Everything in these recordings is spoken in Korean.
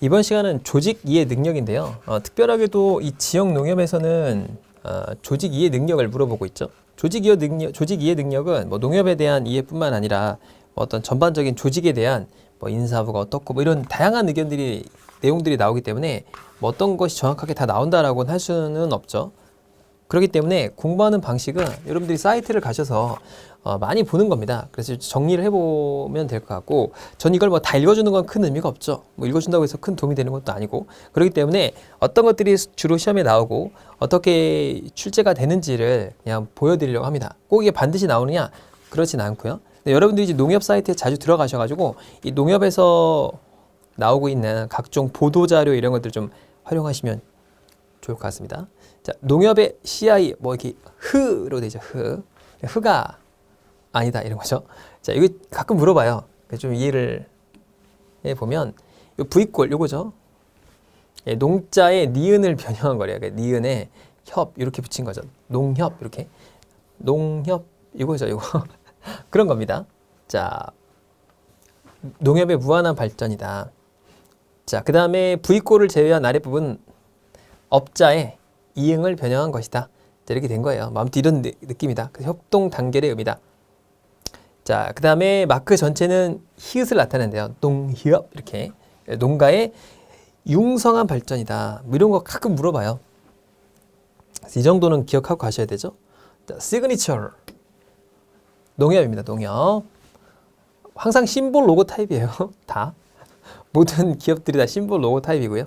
이번 시간은 조직 이해 능력인데요. 특별하게도 이 지역 농협에서는 조직 이해 능력을 물어보고 있죠. 조직 이해 능력은 뭐 농협에 대한 이해뿐만 아니라 뭐 어떤 전반적인 조직에 대한 뭐 인사부가 어떻고 뭐 이런 다양한 내용들이 나오기 때문에 뭐 어떤 것이 정확하게 다 나온다라고는 할 수는 없죠. 그렇기 때문에 공부하는 방식은 여러분들이 사이트를 가셔서 많이 보는 겁니다. 그래서 정리를 해보면 될 것 같고, 전 이걸 뭐 다 읽어주는 건 큰 의미가 없죠. 뭐 읽어준다고 해서 큰 도움이 되는 것도 아니고, 그렇기 때문에 어떤 것들이 주로 시험에 나오고 어떻게 출제가 되는지를 그냥 보여드리려고 합니다. 꼭 이게 반드시 나오느냐? 그렇진 않고요. 여러분들이 이제 농협 사이트에 자주 들어가셔가지고 이 농협에서 나오고 있는 각종 보도자료 이런 것들 좀 활용하시면 좋을 것 같습니다. 자, 농협의 CI 뭐 이렇게 흐로 되죠. 흐가 아니다 이런 거죠. 자, 이거 가끔 물어봐요. 좀 이해를 해보면 요 V꼴 요거죠. 예, 농자의 니은을 변형한 거래요. 그러니까 니은에 협 이렇게 붙인 거죠. 농협 이렇게 농협 이거죠. 이거 그런 겁니다. 자, 농협의 무한한 발전이다. 자, 그 다음에 V꼴을 제외한 아랫부분 업자의 이응을 변형한 것이다. 자, 이렇게 된 거예요. 아무튼 이런 느낌이다. 협동 단결의 의미다. 자, 그 다음에 마크 전체는 히읗을 나타낸대요. 농협 이렇게 농가의 융성한 발전이다. 뭐 이런 거 가끔 물어봐요. 이 정도는 기억하고 가셔야 되죠. 자, 시그니처 농협입니다. 농협. 항상 심볼 로고 타입이에요. 다 모든 기업들이 다 심볼 로고 타입이고요.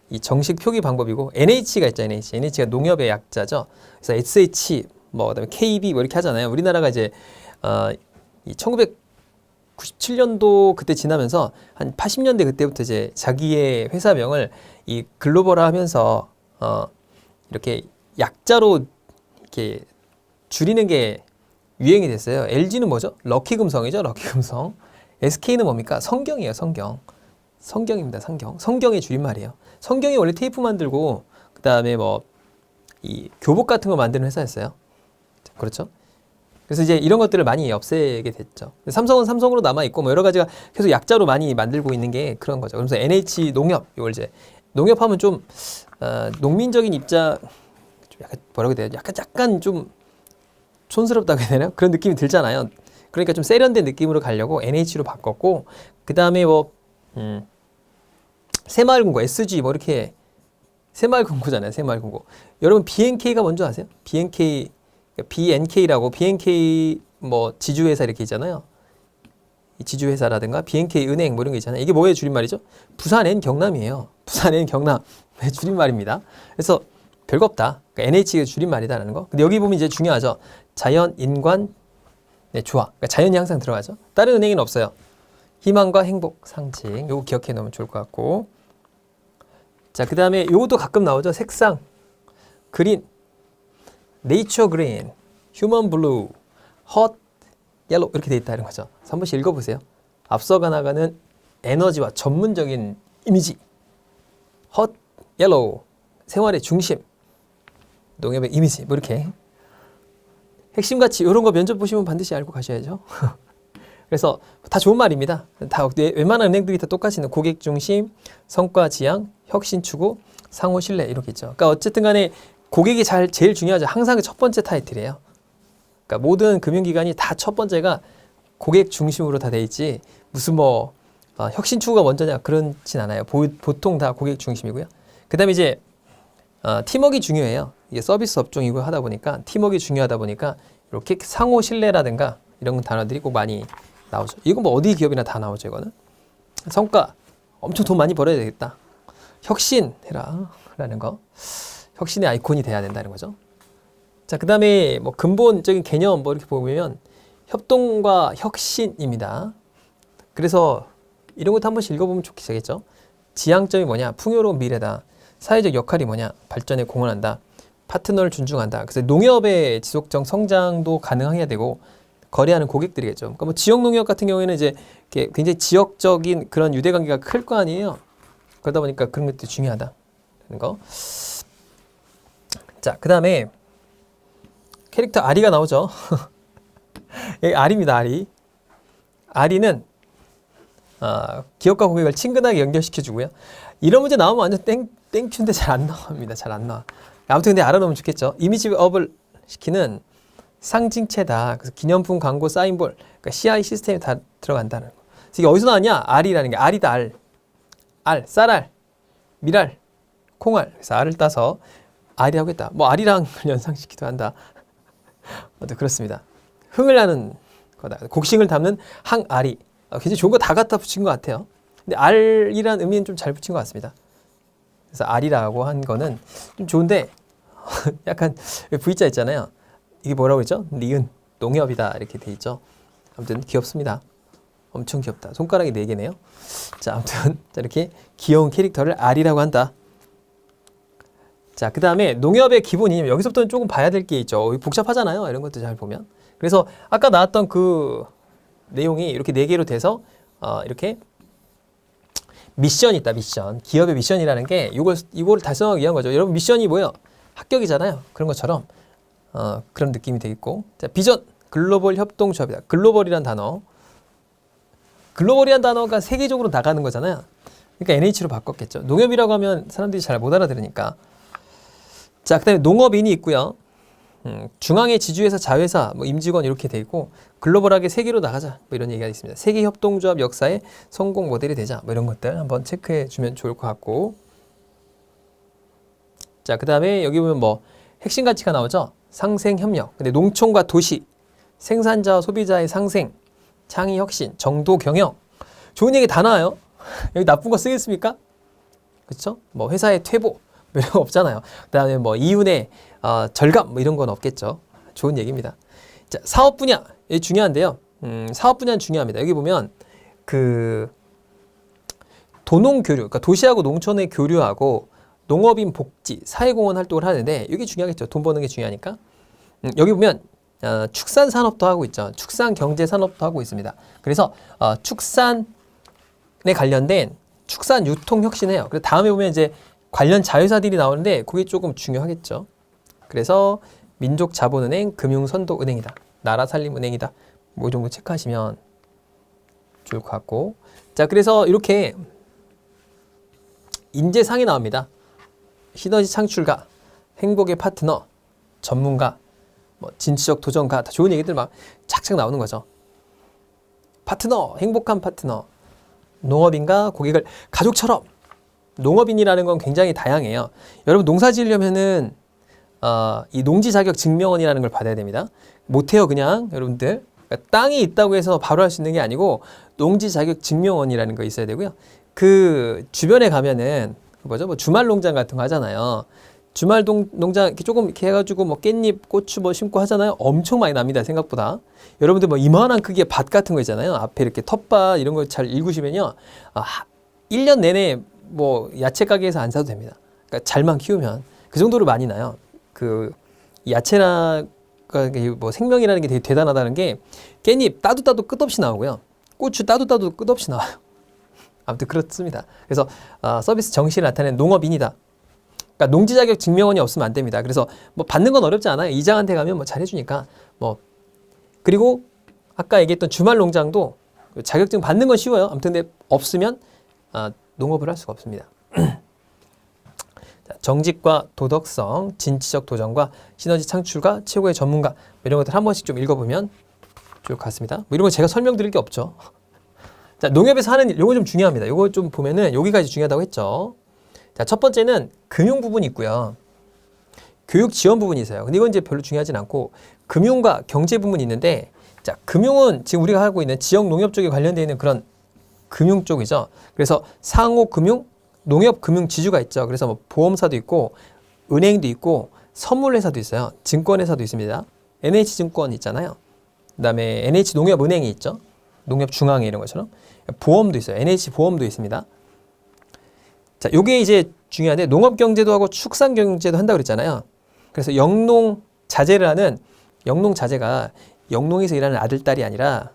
이 정식 표기 방법이고 NH가 있죠. NH가 농협의 약자죠. 그래서 SH 뭐 그다음에 KB 뭐 이렇게 하잖아요. 우리나라가 이제 이 1997년도 그때 지나면서 한 80년대 그때부터 이제 자기의 회사명을 이 글로벌화하면서 이렇게 약자로 이렇게 줄이는 게 유행이 됐어요. LG는 뭐죠? 럭키금성이죠. 럭키금성. SK는 뭡니까? 성경이에요. 성경입니다. 성경의 줄임말이에요. 성경이 원래 테이프 만들고 그 다음에 뭐 이 교복 같은 거 만드는 회사였어요. 그렇죠? 그래서 이제 이런 것들을 많이 없애게 됐죠. 삼성은 삼성으로 남아 있고 뭐 여러 가지가 계속 약자로 많이 만들고 있는 게 그런 거죠. 그래서 NH 농협 이걸 이제 농협하면 좀 농민적인 입장 좀 약간 뭐라고 해야 돼요? 약간 좀 촌스럽다고 해야 되나요? 그런 느낌이 들잖아요. 그러니까 좀 세련된 느낌으로 가려고 NH로 바꿨고 그 다음에 뭐 새마을금고 SG 뭐 이렇게 새마을금고잖아요. 새마을금고. 여러분 BNK가 뭔지 아세요? BNK라고 BNK 뭐 지주회사 이렇게 있잖아요. 이 지주회사라든가 BNK 은행 뭐 이런 게 있잖아요. 이게 뭐의 줄임말이죠? 부산엔 경남이에요. 부산엔 경남의 줄임말입니다. 그래서 별거 없다. 그러니까 NH가 줄임말이다라는 거. 근데 여기 보면 이제 중요하죠. 자연, 인관, 네, 조화. 그러니까 자연이 항상 들어가죠. 다른 은행에는 없어요. 희망과 행복 상징. 요거 기억해 놓으면 좋을 것 같고. 자, 그 다음에 요것도 가끔 나오죠. 색상. 그린, 네이처 그린, 휴먼 블루, 헛 옐로우 이렇게 돼 있다 이런 거죠. 그래서 한 번씩 읽어보세요. 앞서가 나가는 에너지와 전문적인 이미지. 헛 옐로우, 생활의 중심. 농협의 이미지. 뭐 이렇게. 핵심 가치 이런 거 면접 보시면 반드시 알고 가셔야죠. 그래서 다 좋은 말입니다. 다 웬만한 은행들이 다 똑같이 있는 고객 중심, 성과 지향, 혁신 추구, 상호 신뢰 이렇게 있죠. 그러니까 어쨌든 간에 고객이 제일 중요하죠. 항상 첫 번째 타이틀이에요. 그러니까 모든 금융기관이 다 첫 번째가 고객 중심으로 다 돼 있지 무슨 뭐 혁신 추구가 먼저냐 그렇진 않아요. 보통 다 고객 중심이고요. 그다음에 이제 팀워크가 중요해요. 이게 서비스 업종이고 하다 보니까 팀워크가 중요하다 보니까 이렇게 상호 신뢰라든가 이런 단어들이 꼭 많이 나오죠. 이건 뭐 어디 기업이나 다 나오죠. 이거는 성과 엄청 돈 많이 벌어야 되겠다. 혁신해라 라는 거. 혁신의 아이콘이 돼야 된다는 거죠. 자, 그 다음에 뭐 근본적인 개념 뭐 이렇게 보면 협동과 혁신입니다. 그래서 이런 것도 한 번씩 읽어보면 좋겠죠. 지향점이 뭐냐? 풍요로운 미래다. 사회적 역할이 뭐냐? 발전에 공헌한다. 파트너를 존중한다. 그래서 농협의 지속적 성장도 가능해야 되고 거래하는 고객들이겠죠. 그러니까 뭐 지역 농협 같은 경우에는 이제 굉장히 지역적인 그런 유대관계가 클 거 아니에요. 그러다 보니까 그런 것도 중요하다는 거. 자, 그 다음에 캐릭터 아리가 나오죠. 아리입니다. 아리. 아리는 기업과 고객을 친근하게 연결시켜주고요. 이런 문제 나오면 완전 땡큐인데 잘 안 나옵니다. 잘 안 나와. 아무튼 근데 알아놓으면 좋겠죠. 이미지업을 시키는 상징체다. 그래서 기념품, 광고, 사인볼, 그러니까 CI 시스템이 다 들어간다는 거. 그래서 이게 어디서 나왔냐? R이라는 게 R이다. 알, 쌀알, 밀알, 콩알. 그래서 R을 따서 R이라고 했다. 뭐 R이랑 연상시키기도 한다. 그렇습니다. 흥을 나는 거다. 곡식을 담는 항아리. 굉장히 좋은 거 다 갖다 붙인 것 같아요. 근데 R이라는 의미는 좀 잘 붙인 것 같습니다. 그래서 R이라고 한 거는 좀 좋은데 약간 V자 있잖아요. 이게 뭐라고 했죠? 니은, 농협이다 이렇게 돼 있죠. 아무튼 귀엽습니다. 엄청 귀엽다. 손가락이 4개네요. 자, 아무튼 이렇게 귀여운 캐릭터를 R이라고 한다. 자, 그 다음에 농협의 기본 이념. 여기서부터는 조금 봐야 될 게 있죠. 복잡하잖아요. 이런 것도 잘 보면. 그래서 아까 나왔던 그 내용이 이렇게 4개로 돼서 이렇게 미션이 있다. 미션. 기업의 미션이라는 게 이걸 달성하기 위한 거죠. 여러분 미션이 뭐예요? 합격이잖아요. 그런 것처럼 그런 느낌이 되겠고. 자, 비전. 글로벌 협동조합이다. 글로벌이란 단어. 글로벌이란 단어가 세계적으로 나가는 거잖아요. 그러니까 NH로 바꿨겠죠. 농협이라고 하면 사람들이 잘 못 알아들으니까. 자, 그 다음에 농업인이 있고요. 중앙의 지주회사, 자회사, 뭐 임직원 이렇게 돼 있고 글로벌하게 세계로 나가자 뭐 이런 얘기가 있습니다. 세계 협동조합 역사의 성공 모델이 되자 뭐 이런 것들 한번 체크해 주면 좋을 것 같고. 자, 그 다음에 여기 보면 뭐 핵심 가치가 나오죠. 상생 협력. 근데 농촌과 도시, 생산자와 소비자의 상생, 창의 혁신, 정도 경영. 좋은 얘기 다 나와요. 여기 나쁜 거 쓰겠습니까? 그렇죠? 뭐 회사의 퇴보 뭐 이런 거 없잖아요. 그다음에 뭐 이윤의 절감 뭐 이런 건 없겠죠. 좋은 얘기입니다. 자, 사업 분야 이게 중요한데요. 사업 분야는 중요합니다. 여기 보면 그 도농 교류, 그러니까 도시하고 농촌의 교류하고 농업인 복지, 사회공헌 활동을 하는데 이게 중요하겠죠. 돈 버는 게 중요하니까. 여기 보면 축산 산업도 하고 있죠. 축산 경제 산업도 하고 있습니다. 그래서 축산에 관련된 축산 유통 혁신해요. 그래서 다음에 보면 이제 관련 자회사들이 나오는데 그게 조금 중요하겠죠. 그래서 민족자본은행, 금융선도은행이다. 나라살림은행이다. 뭐 이 정도 체크하시면 좋을 것 같고. 자, 그래서 이렇게 인재상이 나옵니다. 시너지 창출가, 행복의 파트너, 전문가, 뭐 진취적 도전가, 다 좋은 얘기들 막 착착 나오는 거죠. 파트너, 행복한 파트너, 농업인과 고객을 가족처럼. 농업인이라는 건 굉장히 다양해요. 여러분 농사 지으려면은 이 농지 자격 증명원이라는 걸 받아야 됩니다. 못해요 그냥 여러분들. 그러니까 땅이 있다고 해서 바로 할 수 있는 게 아니고 농지 자격 증명원이라는 거 있어야 되고요. 그 주변에 가면은 뭐죠? 뭐 주말 농장 같은 거 하잖아요. 주말 농장 이렇게 조금 이렇게 해가지고 뭐 깻잎, 고추 뭐 심고 하잖아요. 엄청 많이 납니다 생각보다. 여러분들 뭐 이만한 크기의 밭 같은 거 있잖아요. 앞에 이렇게 텃밭 이런 거 잘 읽으시면요. 1년 내내 뭐 야채 가게에서 안 사도 됩니다. 그러니까 잘만 키우면 그 정도로 많이 나요. 그 야채나 뭐 생명이라는 게 되게 대단하다는 게 깻잎 따도 끝없이 나오고요. 고추 따도 끝없이 나와요. 아무튼 그렇습니다. 그래서 서비스 정신을 나타내는 농업인이다. 그러니까 농지 자격 증명원이 없으면 안 됩니다. 그래서 뭐 받는 건 어렵지 않아요. 이장한테 가면 뭐 잘해주니까 뭐. 그리고 아까 얘기했던 주말 농장도 자격증 받는 건 쉬워요. 아무튼 근데 없으면 농업을 할 수가 없습니다. 정직과 도덕성, 진취적 도전과 시너지 창출과 최고의 전문가 이런 것들 한 번씩 좀 읽어보면 좋을 것 같습니다. 뭐 이런 거 제가 설명드릴 게 없죠. 자, 농협에서 하는 일, 요거 좀 중요합니다. 요거 좀 보면은 여기까지 중요하다고 했죠. 자, 첫 번째는 금융 부분이 있고요. 교육 지원 부분이 있어요. 근데 이건 이제 별로 중요하진 않고 금융과 경제 부분이 있는데, 자, 금융은 지금 우리가 하고 있는 지역 농협 쪽에 관련되어 있는 그런 금융 쪽이죠. 그래서 상호금융, 농협금융 지주가 있죠. 그래서 뭐 보험사도 있고 은행도 있고 선물회사도 있어요. 증권회사도 있습니다. NH증권 있잖아요. 그다음에 NH농협은행이 있죠. 농협중앙회 이런 것처럼. 보험도 있어요. NH보험도 있습니다. 자, 요게 이제 중요한데 농업경제도 하고 축산경제도 한다고 그랬잖아요. 그래서 영농자재를 하는 영농자재가 영농에서 일하는 아들딸이 아니라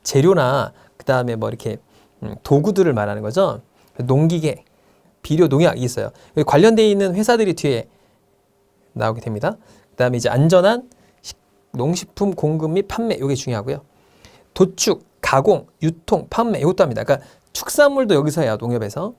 재료나 그 다음에 뭐 이렇게 도구들을 말하는 거죠. 농기계, 비료, 농약이 있어요. 관련되어 있는 회사들이 뒤에 나오게 됩니다. 그 다음에 이제 안전한 농식품 공급 및 판매, 이게 중요하고요. 도축, 가공, 유통, 판매 이것도 합니다. 그러니까 축산물도 여기서 해요. 농협에서.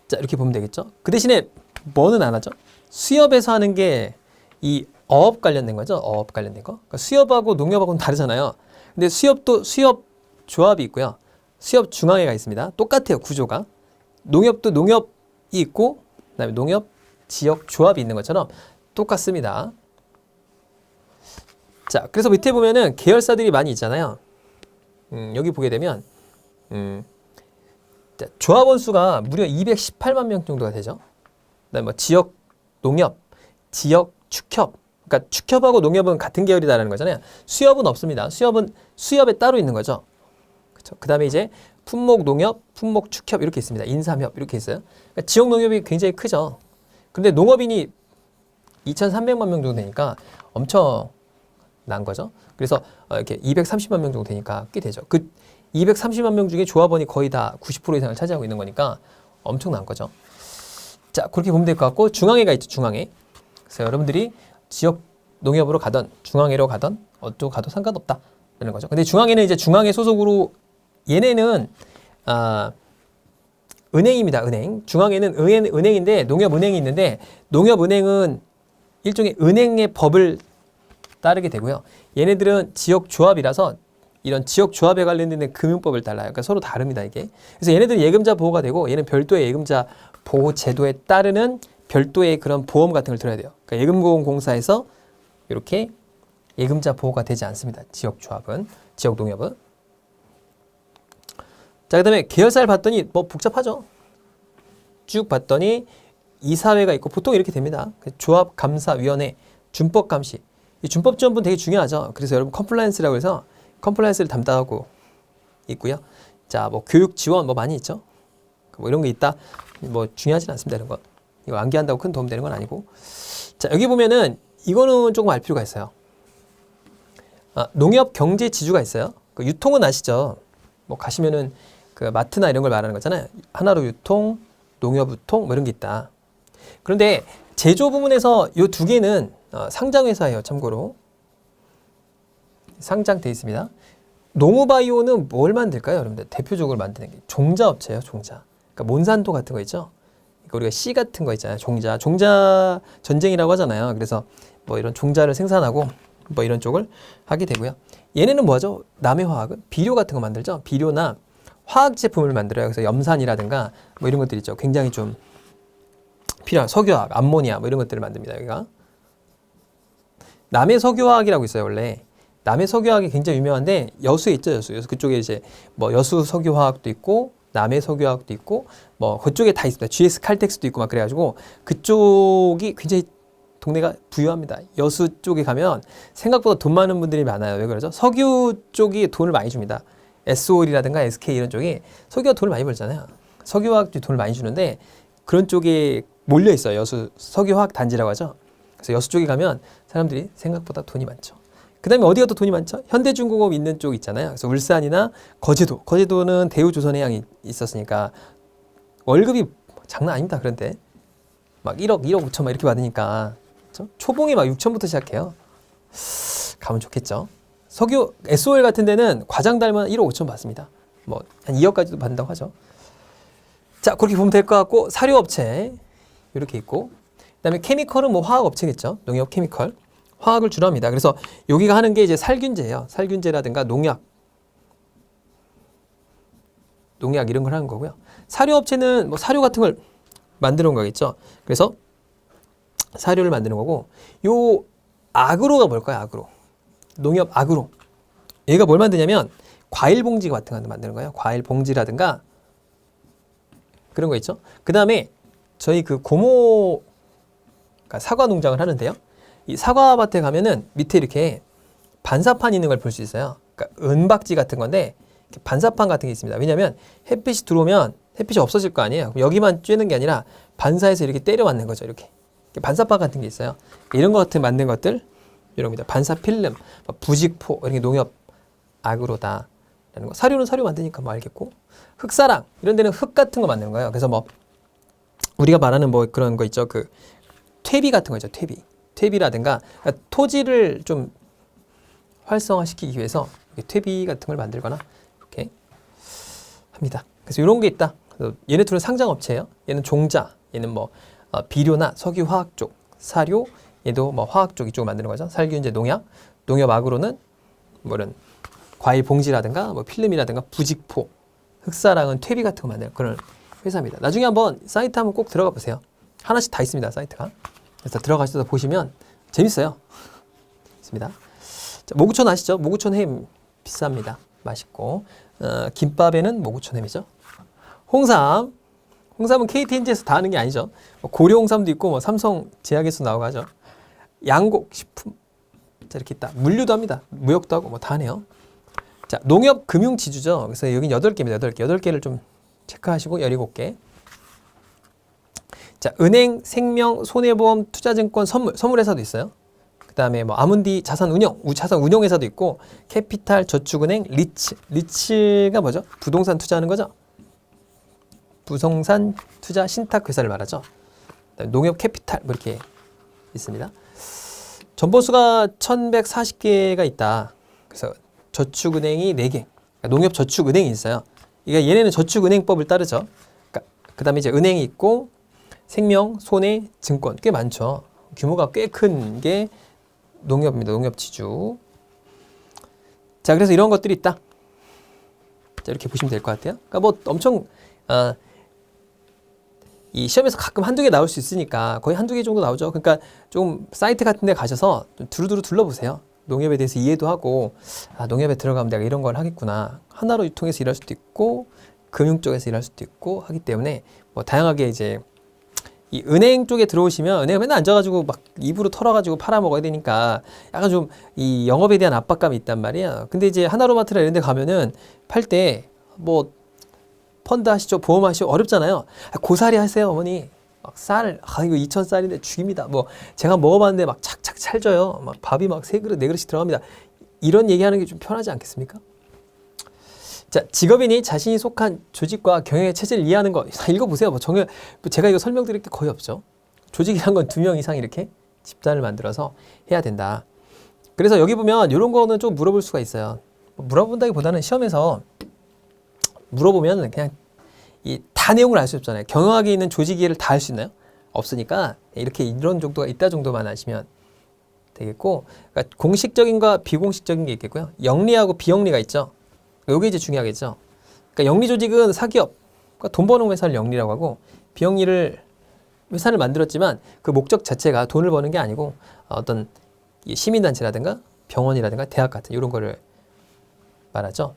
자, 이렇게 보면 되겠죠. 그 대신에 뭐는 안 하죠? 수협에서 하는 게 이 어업 관련된 거죠. 어업 관련된 거. 그러니까 수협하고 농협하고는 다르잖아요. 근데 수협도 수협 조합이 있고요. 수협 중앙회가 있습니다. 똑같아요. 구조가. 농협도 농협이 있고 그다음에 농협 지역 조합이 있는 것처럼 똑같습니다. 자, 그래서 밑에 보면은 계열사들이 많이 있잖아요. 여기 보게 되면 자, 조합원 수가 무려 218만 명 정도가 되죠. 그다음에 뭐 지역 농협, 지역 축협. 그러니까 축협하고 농협은 같은 계열이다라는 거잖아요. 수협은 없습니다. 수협은 수협에 따로 있는 거죠. 그렇죠. 그다음에 이제 품목 농협, 품목 축협 이렇게 있습니다. 인삼협 이렇게 있어요. 그러니까 지역 농협이 굉장히 크죠. 근데 농업인이 2,300만 명 정도 되니까 엄청 난 거죠. 그래서 이렇게 230만 명 정도 되니까 꽤 되죠. 그 230만 명 중에 조합원이 거의 다 90% 이상을 차지하고 있는 거니까 엄청난 거죠. 자, 그렇게 보면 될 것 같고 중앙회가 있죠. 중앙회. 그래서 여러분들이 지역 농협으로 가던 중앙회로 가던 어디로 가도 상관없다 라는 거죠. 근데 중앙회는 이제 중앙회 소속으로 얘네는 은행입니다. 은행. 중앙회는 은행인데 농협은행이 있는데 농협은행은 일종의 은행의 법을 따르게 되고요. 얘네들은 지역조합이라서 이런 지역조합에 관련된 금융법을 달라요. 그러니까 서로 다릅니다, 이게. 그래서 얘네들은 예금자 보호가 되고 얘는 별도의 예금자 보호 제도에 따르는 별도의 그런 보험 같은 걸 들어야 돼요. 그러니까 예금보험공사에서 이렇게 예금자 보호가 되지 않습니다. 지역조합은, 지역농협은. 자, 그 다음에 계열사를 봤더니 뭐 복잡하죠. 쭉 봤더니 이사회가 있고 보통 이렇게 됩니다. 조합감사위원회, 준법감시. 이 준법지원분 되게 중요하죠. 그래서 여러분 컴플라이언스라고 해서 컴플라이언스를 담당하고 있고요. 자, 뭐 교육 지원 뭐 많이 있죠. 뭐 이런 게 있다. 뭐 중요하진 않습니다. 이런 거. 이거 암기한다고 큰 도움 되는 건 아니고. 자, 여기 보면은 이거는 조금 알 필요가 있어요. 농협 경제 지주가 있어요. 그 유통은 아시죠? 뭐 가시면은 그 마트나 이런 걸 말하는 거잖아요. 하나로 유통, 농협 유통 뭐 이런 게 있다. 그런데 제조 부문에서 이 두 개는 상장회사예요. 참고로. 상장돼 있습니다. 농우바이오는 뭘 만들까요? 여러분들 대표적으로 만드는 게 종자업체예요. 종자. 그러니까 몬산토 같은 거 있죠. 우리가 씨 같은 거 있잖아요. 종자 전쟁이라고 하잖아요. 그래서 뭐 이런 종자를 생산하고 뭐 이런 쪽을 하게 되고요. 얘네는 뭐죠? 남해화학은 비료 같은 거 만들죠. 비료나 화학 제품을 만들어요. 그래서 염산이라든가 뭐 이런 것들 있죠. 굉장히 좀 필요한 석유화학, 암모니아 뭐 이런 것들을 만듭니다. 여기가 남해석유화학이라고 있어요. 원래 남해석유화학이 굉장히 유명한데 여수에 있죠. 여수 그쪽에 이제 뭐 여수 석유화학도 있고 남해석유화학도 있고 뭐 그쪽에 다 있습니다. GS 칼텍스도 있고 막 그래가지고 그쪽이 굉장히 동네가 부유합니다. 여수 쪽에 가면 생각보다 돈 많은 분들이 많아요. 왜 그러죠? 석유 쪽이 돈을 많이 줍니다. SOL이라든가 SK 이런 쪽이 석유가 돈을 많이 벌잖아요. 석유화학도 돈을 많이 주는데 그런 쪽에 몰려 있어요. 여수 석유화학 단지라고 하죠. 그래서 여수 쪽에 가면 사람들이 생각보다 돈이 많죠. 그 다음에 어디가 또 돈이 많죠? 현대중공업 있는 쪽 있잖아요. 그래서 울산이나 거제도. 거제도는 대우조선해양이 있었으니까 월급이 장난 아닙니다. 그런데 막 1억 5천 막 이렇게 받으니까 그렇죠? 초봉이 막 6천부터 시작해요. 가면 좋겠죠. 석유 SOL 같은 데는 과장 달면 1억 5천 받습니다. 뭐 한 2억까지도 받는다고 하죠. 자, 그렇게 보면 될 것 같고 사료업체 이렇게 있고 그다음에 케미컬은 뭐 화학업체겠죠. 농협 케미컬. 화학을 주로 합니다. 그래서 여기가 하는 게 이제 살균제예요. 살균제라든가 농약 이런 걸 하는 거고요. 사료업체는 뭐 사료 같은 걸 만드는 거겠죠. 그래서 사료를 만드는 거고 요 아그로가 뭘까요? 아그로. 농협 아그로. 얘가 뭘 만드냐면 과일 봉지 같은 거 만드는 거예요. 과일 봉지라든가 그런 거 있죠. 그 다음에 저희 그 고모 그러니까 사과 농장을 하는데요. 이 사과밭에 가면은 밑에 이렇게 반사판 있는 걸 볼 수 있어요. 그러니까 은박지 같은 건데 반사판 같은 게 있습니다. 왜냐하면 햇빛이 들어오면 햇빛이 없어질 거 아니에요. 여기만 쬐는 게 아니라 반사해서 이렇게 때려 맞는 거죠. 이렇게 반사판 같은 게 있어요. 이런 것 같은 만든 것들 이런 겁니다. 반사 필름, 부직포 이런 게 농협 아그로다라는 거. 사료는 사료 만드니까 뭐 알겠고 흑사랑 이런 데는 흙 같은 거 만드는 거예요. 그래서 뭐 우리가 말하는 뭐 그런 거 있죠. 그 퇴비 같은 거 있죠. 퇴비라든가 그러니까 토지를 좀 활성화시키기 위해서 퇴비 같은 걸 만들거나 이렇게 합니다. 그래서 이런 게 있다. 얘네 둘은 상장업체예요. 얘는 종자, 얘는 뭐 비료나 석유 화학 쪽, 사료, 얘도 뭐 화학 쪽 이쪽을 만드는 거죠. 살균제, 농약, 농협악으로는 뭐 이런 과일 봉지라든가 뭐 필름이라든가 부직포, 흑사랑은 퇴비 같은 거 만드는 그런 회사입니다. 나중에 한번 사이트 한번 꼭 들어가 보세요. 하나씩 다 있습니다, 사이트가. 그래서 들어가셔서 보시면 재밌어요. 있습니다. 자, 모구촌 아시죠? 모구촌 햄 비쌉니다. 맛있고 김밥에는 모구촌 햄이죠. 홍삼, 홍삼은 KTNG에서 다 하는 게 아니죠. 고려 홍삼도 있고 뭐 삼성 제약에서 나오고 하죠. 양곡 식품, 자 이렇게 있다. 물류도 합니다. 무역도 하고 뭐 다 하네요. 자, 농협 금융 지주죠. 그래서 여긴 8개입니다. 8개. 8개를 좀 체크하시고 17개. 자, 은행, 생명, 손해보험, 투자증권, 선물회사도 있어요. 그 다음에 뭐 아문디 자산운용, 자산운용회사도 있고 캐피탈, 저축은행, 리츠가 뭐죠? 부동산 투자하는 거죠. 부동산 투자 신탁회사를 말하죠. 농협 캐피탈 뭐 이렇게 있습니다. 점포수가 1140개가 있다. 그래서 저축은행이 4개, 그러니까 농협 저축은행이 있어요. 그러니까 얘네는 저축은행법을 따르죠. 그 다음에 이제 은행이 있고 생명, 손해, 증권 꽤 많죠. 규모가 꽤 큰 게 농협입니다. 농협 지주. 자, 그래서 이런 것들이 있다. 자, 이렇게 보시면 될 것 같아요. 그러니까 뭐 엄청 이 시험에서 가끔 한두 개 나올 수 있으니까 거의 한두 개 정도 나오죠. 그러니까 좀 사이트 같은 데 가셔서 좀 두루두루 둘러보세요. 농협에 대해서 이해도 하고 농협에 들어가면 내가 이런 걸 하겠구나. 하나로 유통해서 일할 수도 있고 금융 쪽에서 일할 수도 있고 하기 때문에 뭐 다양하게 이제 이 은행 쪽에 들어오시면 은행에 맨날 앉아가지고 막 입으로 털어가지고 팔아먹어야 되니까 약간 좀 이 영업에 대한 압박감이 있단 말이야. 근데 이제 하나로마트나 이런 데 가면은 팔 때 뭐 펀드 하시죠, 보험 하시죠, 어렵잖아요. 고사리 하세요, 어머니. 막 쌀, 이거 2,000쌀인데 죽입니다. 뭐 제가 먹어봤는데 막 착착 찰져요. 막 밥이 막 3그릇, 4그릇씩 들어갑니다. 이런 얘기하는 게 좀 편하지 않겠습니까? 자, 직업인이 자신이 속한 조직과 경영의 체제를 이해하는 거 읽어보세요. 제가 이거 설명드릴 게 거의 없죠. 조직이란 건 2명 이상 이렇게 집단을 만들어서 해야 된다. 그래서 여기 보면 이런 거는 좀 물어볼 수가 있어요. 물어본다기보다는 시험에서 물어보면 그냥 다 내용을 알 수 없잖아요. 경영학에 있는 조직 이해를 다 할 수 있나요? 없으니까 이렇게 이런 정도가 있다 정도만 아시면 되겠고, 그러니까 공식적인과 비공식적인 게 있겠고요. 영리하고 비영리가 있죠. 이게 이제 중요하겠죠. 그러니까 영리 조직은 사기업, 그러니까 돈 버는 회사를 영리라고 하고, 비영리를 회사를 만들었지만 그 목적 자체가 돈을 버는 게 아니고 어떤 시민단체라든가 병원이라든가 대학 같은 이런 거를 말하죠.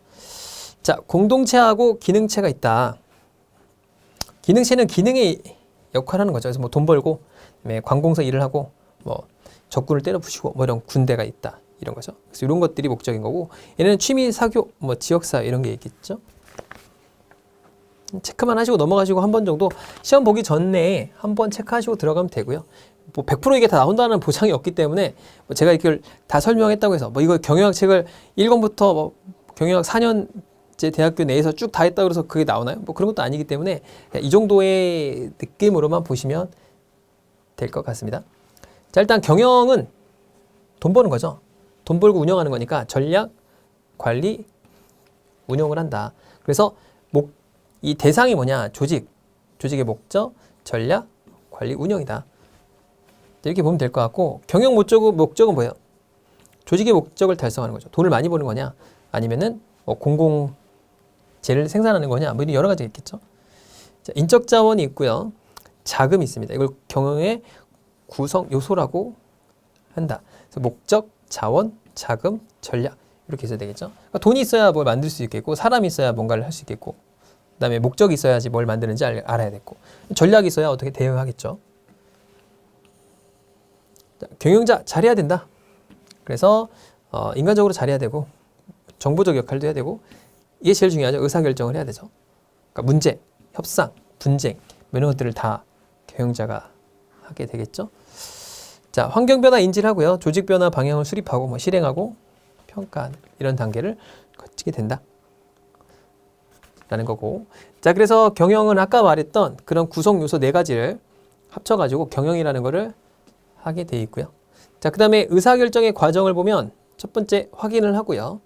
자, 공동체하고 기능체가 있다. 기능체는 기능의 역할을 하는 거죠. 그래서 뭐 돈 벌고, 관공서 일을 하고, 뭐 적군을 때려 부시고, 뭐 이런 군대가 있다. 이런 거죠. 그래서 이런 것들이 목적인 거고, 얘는 취미, 사교, 뭐 지역사회 이런 게 있겠죠. 체크만 하시고 넘어가시고 한 번 정도 시험 보기 전에 한번 체크하시고 들어가면 되고요. 뭐 100% 이게 다 나온다는 보장이 없기 때문에 뭐 제가 이걸 다 설명했다고 해서 뭐 이거 경영학 책을 1권부터 뭐 경영학 4년제 대학교 내에서 쭉 다 했다고 해서 그게 나오나요? 뭐 그런 것도 아니기 때문에 이 정도의 느낌으로만 보시면 될 것 같습니다. 자, 일단 경영은 돈 버는 거죠. 돈 벌고 운영하는 거니까 전략, 관리, 운영을 한다. 그래서 이 대상이 뭐냐? 조직의 목적, 전략, 관리, 운영이다. 이렇게 보면 될 것 같고, 경영 목적은 뭐예요? 조직의 목적을 달성하는 거죠. 돈을 많이 버는 거냐? 아니면은 뭐 공공재를 생산하는 거냐? 뭐 이런 여러 가지가 있겠죠. 자, 인적 자원이 있고요. 자금이 있습니다. 이걸 경영의 구성 요소라고 한다. 그래서 목적, 자원, 자금, 전략 이렇게 해서 되겠죠. 그러니까 돈이 있어야 뭘 만들 수 있겠고, 사람이 있어야 뭔가를 할 수 있겠고, 그 다음에 목적이 있어야지 뭘 만드는지 알아야 됐고, 전략이 있어야 어떻게 대응하겠죠. 자, 경영자 잘해야 된다. 그래서 인간적으로 잘해야 되고, 정보적 역할도 해야 되고, 이게 제일 중요하죠. 의사결정을 해야 되죠. 그러니까 문제, 협상, 분쟁 이런 것들을 다 경영자가 하게 되겠죠. 자, 환경변화 인지를 하고요. 조직변화 방향을 수립하고 뭐 실행하고 평가하는 이런 단계를 거치게 된다. 라는 거고. 자, 그래서 경영은 아까 말했던 그런 구성 요소 4가지를 합쳐가지고 경영이라는 거를 하게 돼 있고요. 자, 그 다음에 의사결정의 과정을 보면 첫 번째 확인을 하고요.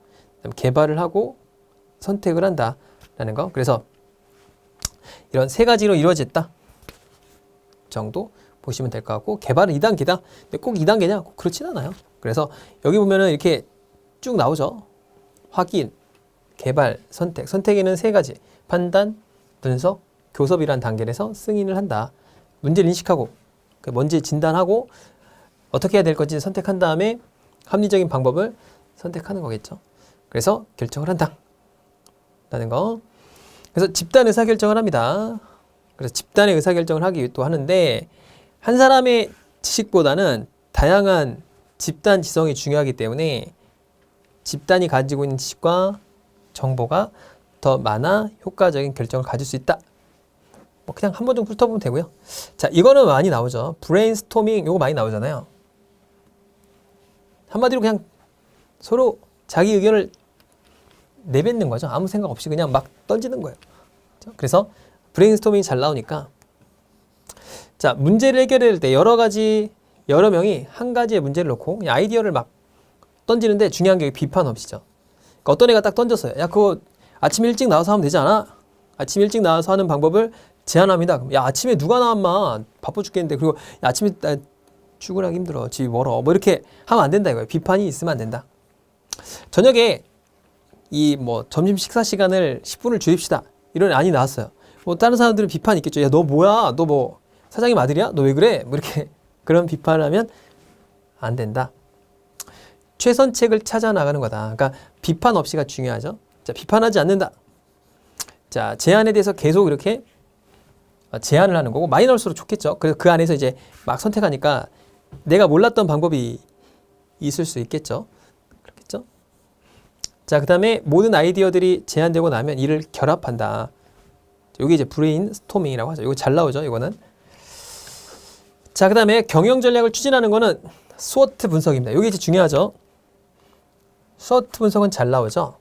개발을 하고 선택을 한다라는 거. 그래서 이런 세 가지로 이루어졌다 정도 보시면 될 것 같고, 개발은 2단계다. 근데 꼭 2단계냐? 꼭 그렇진 않아요. 그래서 여기 보면은 이렇게 쭉 나오죠. 확인, 개발, 선택. 선택에는 세 가지. 판단, 분석, 교섭이란 단계에서 승인을 한다. 문제를 인식하고 뭔지 진단하고 어떻게 해야 될 건지 선택한 다음에 합리적인 방법을 선택하는 거겠죠. 그래서 결정을 한다 라는 거. 그래서 집단 의사결정을 합니다. 그래서 집단의 의사결정을 하기 또 하는데, 한 사람의 지식보다는 다양한 집단 지성이 중요하기 때문에 집단이 가지고 있는 지식과 정보가 더 많아 효과적인 결정을 가질 수 있다. 뭐 그냥 한 번 정도 훑어보면 되고요. 자, 이거는 많이 나오죠. 브레인스토밍 이거 많이 나오잖아요. 한마디로 그냥 서로 자기 의견을 내뱉는 거죠. 아무 생각 없이 그냥 막 던지는 거예요. 그래서 브레인스토밍이 잘 나오니까, 자, 문제를 해결할 때 여러 명이 한 가지의 문제를 놓고 그냥 아이디어를 막 던지는데, 중요한 게 비판 없이죠. 그러니까 어떤 애가 딱 던졌어요. 야, 그거 아침 일찍 나와서 하면 되지 않아? 아침 일찍 나와서 하는 방법을 제안합니다. 야, 아침에 누가 나왔마? 바빠 죽겠는데. 그리고 야, 아침에 출근하기 힘들어. 집이 멀어. 뭐 이렇게 하면 안 된다 이거예요. 비판이 있으면 안 된다. 저녁에 점심 식사 시간을 10분을 줄입시다. 이런 안이 나왔어요. 뭐 다른 사람들은 비판이 있겠죠. 야, 너 뭐야? 너 뭐 사장님 아들이야? 너 왜 그래? 뭐 이렇게 그런 비판을 하면 안 된다. 최선책을 찾아 나가는 거다. 그러니까 비판 없이가 중요하죠. 자, 비판하지 않는다. 자, 제안에 대해서 계속 이렇게 제안을 하는 거고, 많이 나올수록 좋겠죠. 그래서 그 안에서 이제 막 선택하니까 내가 몰랐던 방법이 있을 수 있겠죠. 그렇겠죠. 자, 그 다음에 모든 아이디어들이 제안되고 나면 이를 결합한다. 이게 이제 브레인 스토밍이라고 하죠. 이거 잘 나오죠, 이거는. 자, 그 다음에 경영 전략을 추진하는 거는 스워트 분석입니다. 이게 이제 중요하죠. 스워트 분석은 잘 나오죠.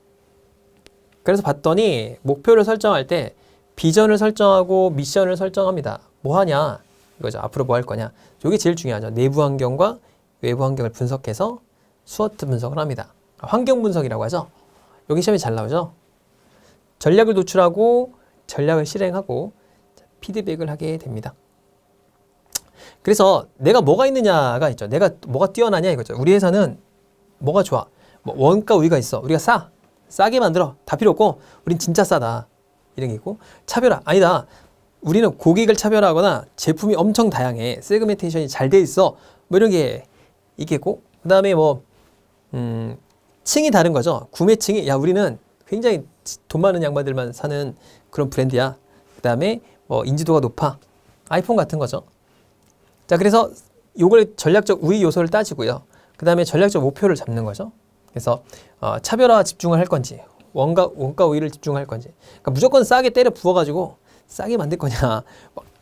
그래서 봤더니 목표를 설정할 때 비전을 설정하고 미션을 설정합니다. 뭐 하냐 이거죠. 앞으로 뭐 할 거냐. 이게 제일 중요하죠. 내부 환경과 외부 환경을 분석해서 스워트 분석을 합니다. 환경 분석이라고 하죠. 여기 시험에 잘 나오죠. 전략을 도출하고 전략을 실행하고 피드백을 하게 됩니다. 그래서 내가 뭐가 있느냐가 있죠. 내가 뭐가 뛰어나냐 이거죠. 우리 회사는 뭐가 좋아. 뭐 원가 우위가 있어. 우리가 싸게 만들어. 다 필요 없고 우린 진짜 싸다. 이런 게 있고, 차별화. 아니다. 우리는 고객을 차별화하거나 제품이 엄청 다양해. 세그멘테이션이 잘 돼 있어. 뭐 이런 게 있겠고, 그 다음에 층이 다른 거죠. 구매층이, 야, 우리는 굉장히 돈 많은 양반들만 사는 그런 브랜드야. 그 다음에 인지도가 높아. 아이폰 같은 거죠. 자, 그래서 요걸 전략적 우위 요소를 따지고요. 그 다음에 전략적 목표를 잡는 거죠. 그래서 차별화 집중을 할 건지, 원가 우위를 집중할 건지. 그러니까 무조건 싸게 때려 부어가지고 싸게 만들 거냐.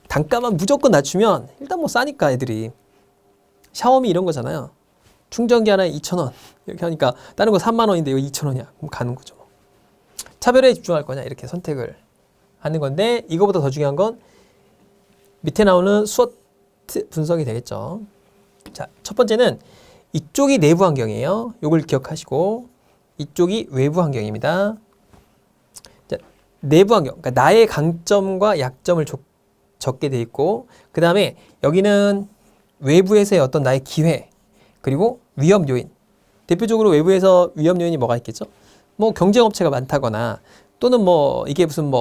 단가만 무조건 낮추면 일단 뭐 싸니까 애들이. 샤오미 이런 거잖아요. 충전기 하나에 2,000원 이렇게 하니까 다른 거 3만 원인데 이거 2,000원이야. 그럼 가는 거죠. 차별화에 집중할 거냐 이렇게 선택을 하는 건데, 이거보다 더 중요한 건 밑에 나오는 스워트 분석이 되겠죠. 자, 첫 번째는 이쪽이 내부 환경이에요. 요걸 기억하시고, 이쪽이 외부 환경입니다. 자, 내부 환경, 그러니까 나의 강점과 약점을 적게 돼 있고, 그 다음에 여기는 외부에서의 어떤 나의 기회, 그리고 위험 요인. 대표적으로 외부에서 위험 요인이 뭐가 있겠죠? 뭐 경쟁 업체가 많다거나, 또는 이게 무슨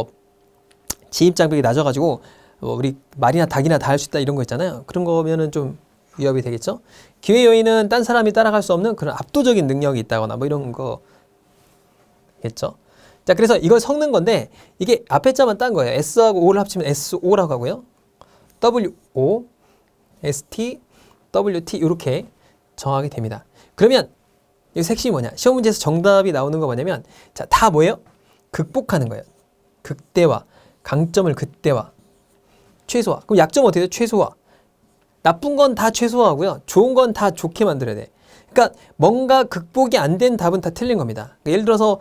진입 장벽이 낮아가지고 우리 말이나 닭이나 다 할 수 있다 이런 거 있잖아요. 그런 거면은 좀 위협이 되겠죠. 기회 요인은 딴 사람이 따라갈 수 없는 그런 압도적인 능력이 있다거나 뭐 이런 거겠죠. 자, 그래서 이걸 섞는 건데, 이게 앞에 자만 딴 거예요. S하고 O를 합치면 SO라고 하고요. WO, ST, WT 이렇게 정하게 됩니다. 그러면 여기서 핵심이 뭐냐? 시험 문제에서 정답이 나오는 거 뭐냐면, 자, 다 뭐예요? 극복하는 거예요. 극대화, 강점을 극대화, 최소화. 그럼 약점 어떻게 돼요? 최소화. 나쁜 건 다 최소화하고요. 좋은 건 다 좋게 만들어야 돼. 그러니까 뭔가 극복이 안 된 답은 다 틀린 겁니다. 그러니까 예를 들어서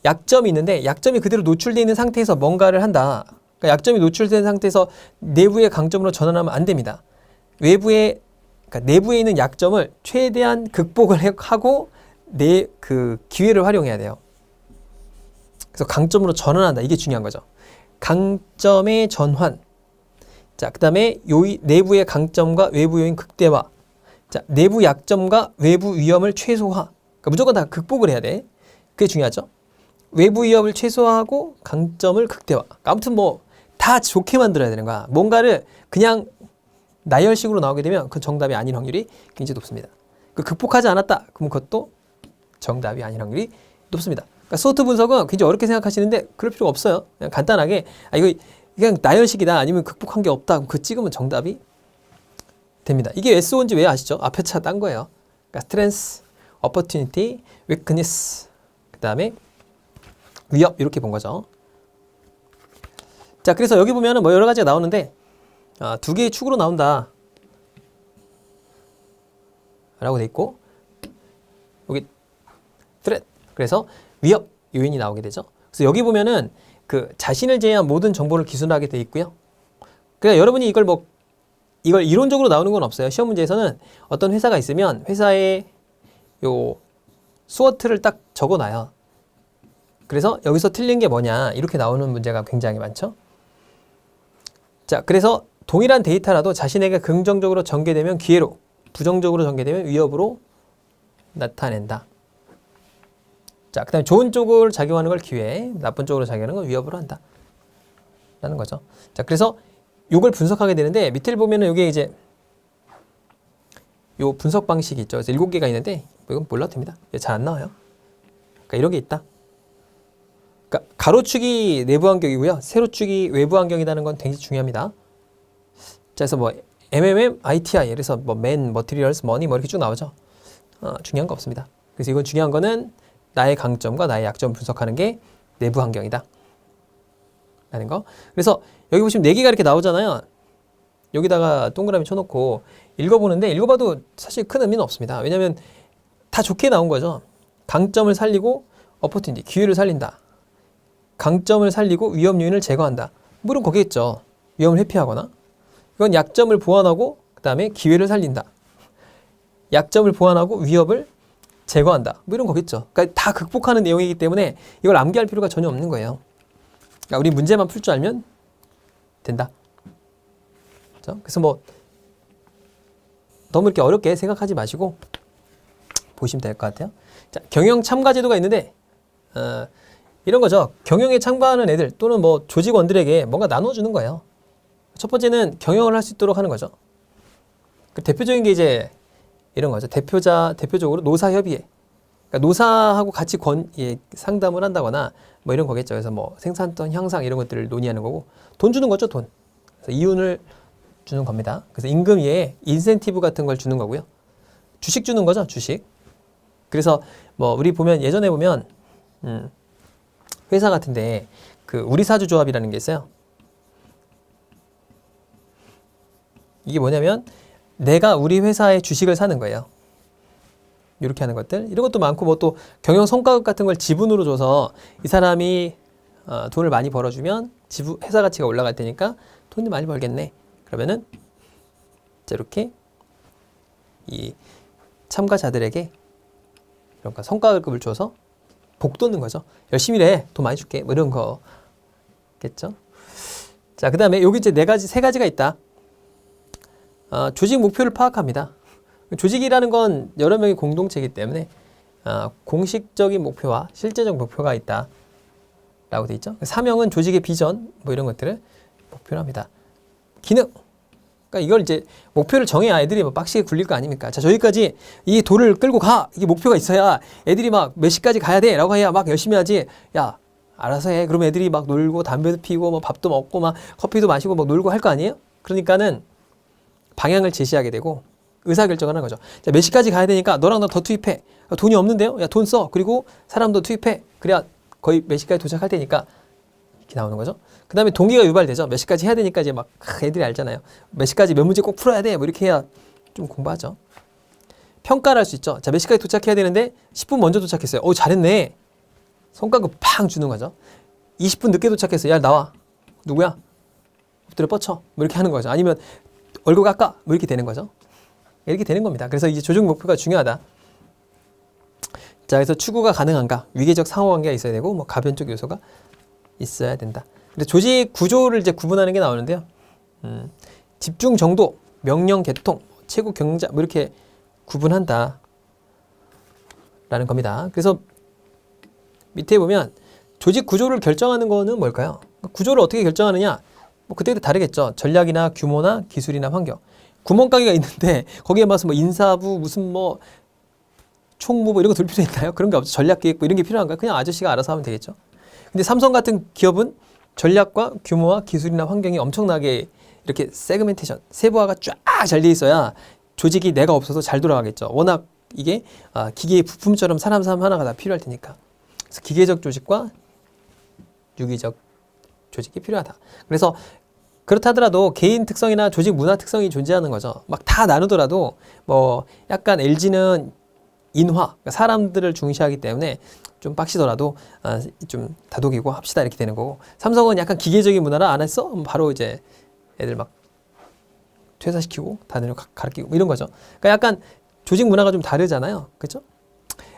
약점이 있는데 약점이 그대로 노출되어 있는 상태에서 뭔가를 한다. 그러니까 약점이 노출된 상태에서 내부의 강점으로 전환하면 안 됩니다. 그러니까 내부에 있는 약점을 최대한 극복을 하고 내 그 기회를 활용해야 돼요. 그래서 강점으로 전환한다. 이게 중요한 거죠. 강점의 전환. 자, 그 다음에 내부의 강점과 외부 요인 극대화. 자, 내부 약점과 외부 위험을 최소화. 그러니까 무조건 다 극복을 해야 돼. 그게 중요하죠. 외부 위협을 최소화하고 강점을 극대화. 아무튼 뭐 다 좋게 만들어야 되는 거야. 뭔가를 그냥 나열식으로 나오게 되면 그 정답이 아닌 확률이 굉장히 높습니다. 그 극복하지 않았다. 그럼 그것도 정답이 아닌 확률이 높습니다. 그러니까 스워트 분석은 굉장히 어렵게 생각하시는데 그럴 필요가 없어요. 그냥 간단하게 이거 그냥 나열식이다 아니면 극복한 게 없다. 그럼 그 찍으면 정답이 됩니다. 이게 SO인지 왜 아시죠? 앞에 차 딴 거예요. 그러니까 strength, opportunity, weakness, 그 다음에 위협 이렇게 본 거죠. 자, 그래서 여기 보면은 뭐 여러 가지가 나오는데 두 개의 축으로 나온다 라고 돼 있고 여기 threat 그래서 위협 요인이 나오게 되죠. 그래서 여기 보면은 그 자신을 제외한 모든 정보를 기술하게 돼 있고요. 그러니까 여러분이 이걸 이론적으로 나오는 건 없어요. 시험 문제에서는 어떤 회사가 있으면 회사에 요 스워트를 딱 적어놔요. 그래서 여기서 틀린 게 뭐냐 이렇게 나오는 문제가 굉장히 많죠. 자, 그래서 동일한 데이터라도 자신에게 긍정적으로 전개되면 기회로, 부정적으로 전개되면 위협으로 나타낸다. 자, 그 다음에 좋은 쪽으로 작용하는 걸 기회, 나쁜 쪽으로 작용하는 걸 위협으로 한다. 라는 거죠. 자, 그래서 요걸 분석하게 되는데 밑을 보면은 이게 이제 요 분석 방식이 있죠. 그래서 7개가 있는데 이건 몰라도 됩니다. 잘 안 나와요. 그러니까 이런 게 있다. 그러니까 가로축이 내부 환경이고요. 세로축이 외부 환경이라는 건 굉장히 중요합니다. 자, 그래서 뭐 MMM, ITI, 그래서 뭐 Man, Materials, Money 뭐 이렇게 쭉 나오죠. 중요한 거 없습니다. 그래서 이건 중요한 거는 나의 강점과 나의 약점 분석하는 게 내부 환경이다. 라는 거. 그래서 여기 보시면 4개가 이렇게 나오잖아요. 여기다가 동그라미 쳐놓고 읽어보는데 읽어봐도 사실 큰 의미는 없습니다. 왜냐하면 다 좋게 나온 거죠. 강점을 살리고 opportunity, 기회를 살린다. 강점을 살리고 위험 요인을 제거한다. 물은 거기겠죠. 위험을 회피하거나. 이건 약점을 보완하고 그 다음에 기회를 살린다. 약점을 보완하고 위협을 제거한다. 뭐 이런 거겠죠. 그러니까 다 극복하는 내용이기 때문에 이걸 암기할 필요가 전혀 없는 거예요. 그러니까 우리 문제만 풀 줄 알면 된다. 그렇죠? 그래서 뭐 너무 이렇게 어렵게 생각하지 마시고 보시면 될 것 같아요. 자, 경영 참가 제도가 있는데 이런 거죠. 경영에 참가하는 애들 또는 뭐 조직원들에게 뭔가 나눠주는 거예요. 첫 번째는 경영을 할 수 있도록 하는 거죠. 그 대표적인 게 이제 이런 거죠. 대표적으로 노사협의회. 그러니까 노사하고 같이 상담을 한다거나 뭐 이런 거겠죠. 그래서 뭐 생산성 향상 이런 것들을 논의하는 거고 돈 주는 거죠. 돈. 그래서 이윤을 주는 겁니다. 그래서 임금 외에 인센티브 같은 걸 주는 거고요. 주식 주는 거죠. 주식. 그래서 뭐 우리 보면 예전에 보면 회사 같은데 그 우리사주 조합이라는 게 있어요. 이게 뭐냐면 내가 우리 회사의 주식을 사는 거예요. 이렇게 하는 것들. 이런 것도 많고 뭐 또 경영 성과급 같은 걸 지분으로 줘서 이 사람이 돈을 많이 벌어주면 회사 가치가 올라갈 테니까 돈을 많이 벌겠네. 그러면은 이렇게 이 참가자들에게 이런 성과급을 줘서 복 돋는 거죠. 열심히 해. 돈 많이 줄게. 뭐 이런 거겠죠. 자, 그 다음에 여기 이제 세 가지가 있다. 조직 목표를 파악합니다. 조직이라는 건 여러 명의 공동체이기 때문에 공식적인 목표와 실제적 목표가 있다. 라고 돼 있죠. 사명은 조직의 비전, 뭐 이런 것들을 목표로 합니다. 기능. 그러니까 이걸 이제 목표를 정해야 애들이 뭐 빡시게 굴릴 거 아닙니까? 자, 저기까지 이 돌을 끌고 가. 이게 목표가 있어야 애들이 막 몇 시까지 가야 돼. 라고 해야 막 열심히 하지. 야, 알아서 해. 그러면 애들이 막 놀고 담배도 피우고 뭐 밥도 먹고 막 커피도 마시고 막 놀고 할 거 아니에요? 그러니까는 방향을 제시하게 되고 의사결정을 하는 거죠. 자, 몇 시까지 가야 되니까 너랑 나 더 투입해. 돈이 없는데요? 야, 돈 써. 그리고 사람도 투입해. 그래야 거의 몇 시까지 도착할 테니까 이렇게 나오는 거죠. 그 다음에 동기가 유발되죠. 몇 시까지 해야 되니까 이제 막 애들이 알잖아요. 몇 시까지 몇 문제 꼭 풀어야 돼. 뭐 이렇게 해야 좀 공부하죠. 평가를 할 수 있죠. 자, 몇 시까지 도착해야 되는데 10분 먼저 도착했어요. 잘했네. 성과급 팡 주는 거죠. 20분 늦게 도착했어. 야, 나와. 누구야? 엎드려 뻗쳐. 뭐 이렇게 하는 거죠. 아니면 얼굴 깎아. 뭐 이렇게 되는 거죠. 이렇게 되는 겁니다. 그래서 이제 조직 목표가 중요하다. 자, 그래서 추구가 가능한가? 위계적 상호관계가 있어야 되고, 뭐 가변적 요소가 있어야 된다. 근데 조직 구조를 이제 구분하는 게 나오는데요. 집중 정도, 명령 계통, 최고 경자 뭐 이렇게 구분한다. 라는 겁니다. 그래서 밑에 보면 조직 구조를 결정하는 거는 뭘까요? 구조를 어떻게 결정하느냐? 뭐 그때그때 다르겠죠. 전략이나 규모나 기술이나 환경. 구멍가게가 있는데 거기에 맞서 뭐 인사부 무슨 뭐 총무 뭐 이런 거 둘 필요 있나요? 그런 게 없죠. 전략 기획 뭐 이런 게 필요한가요? 그냥 아저씨가 알아서 하면 되겠죠. 근데 삼성 같은 기업은 전략과 규모와 기술이나 환경이 엄청나게 이렇게 세그멘테이션, 세부화가 쫙 잘 돼 있어야 조직이 내가 없어서 잘 돌아가겠죠. 워낙 이게 기계의 부품처럼 사람 하나가 다 필요할 테니까. 그래서 기계적 조직과 유기적 조직이 필요하다. 그래서 그렇다 하더라도 개인 특성이나 조직 문화 특성이 존재하는 거죠. 막 다 나누더라도 뭐 약간 LG는 인화, 그러니까 사람들을 중시하기 때문에 좀 빡시더라도 좀 다독이고 합시다 이렇게 되는 거고, 삼성은 약간 기계적인 문화라 안 했어? 바로 이제 애들 막 퇴사시키고 다들 가르치고 이런 거죠. 그러니까 약간 조직 문화가 좀 다르잖아요. 그렇죠?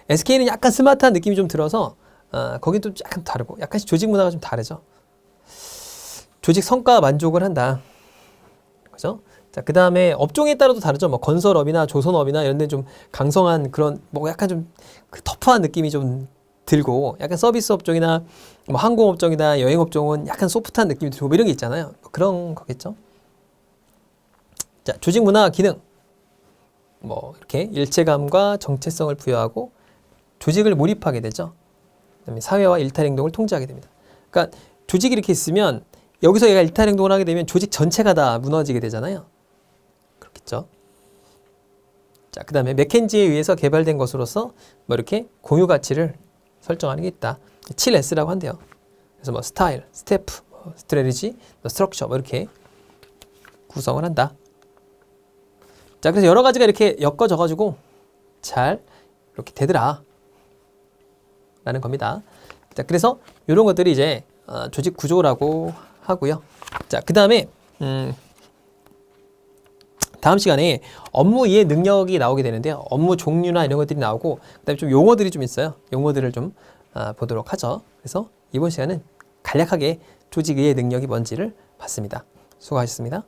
SK는 약간 스마트한 느낌이 좀 들어서 거긴 또 약간 다르고 약간씩 조직 문화가 좀 다르죠. 조직 성과 만족을 한다. 그죠? 자, 그 다음에 업종에 따라도 다르죠. 뭐 건설업이나 조선업이나 이런 데는 좀 강성한 그런 뭐 약간 좀 그 터프한 느낌이 좀 들고, 약간 서비스 업종이나 뭐 항공업종이나 여행업종은 약간 소프트한 느낌이 들고 뭐 이런 게 있잖아요. 뭐 그런 거겠죠. 자, 조직 문화 기능. 뭐 이렇게 일체감과 정체성을 부여하고 조직을 몰입하게 되죠. 그다음에 사회와 일탈 행동을 통제하게 됩니다. 그러니까 조직이 이렇게 있으면 여기서 얘가 일탈 행동을 하게 되면 조직 전체가 다 무너지게 되잖아요. 그렇겠죠. 자, 그 다음에 맥켄지에 의해서 개발된 것으로서 뭐 이렇게 공유 가치를 설정하는 게 있다. 7S라고 한대요. 그래서 뭐 스타일, 스태프, 스트래티지, 스트럭처 뭐 이렇게 구성을 한다. 자, 그래서 여러 가지가 이렇게 엮어져가지고 잘 이렇게 되더라 라는 겁니다. 자, 그래서 이런 것들이 이제 조직 구조라고 하고요. 자, 그 다음에 다음 시간에 업무 이해 능력이 나오게 되는데요. 업무 종류나 이런 것들이 나오고, 그다음에 좀 용어들이 좀 있어요. 용어들을 좀 보도록 하죠. 그래서 이번 시간은 간략하게 조직 이해 능력이 뭔지를 봤습니다. 수고하셨습니다.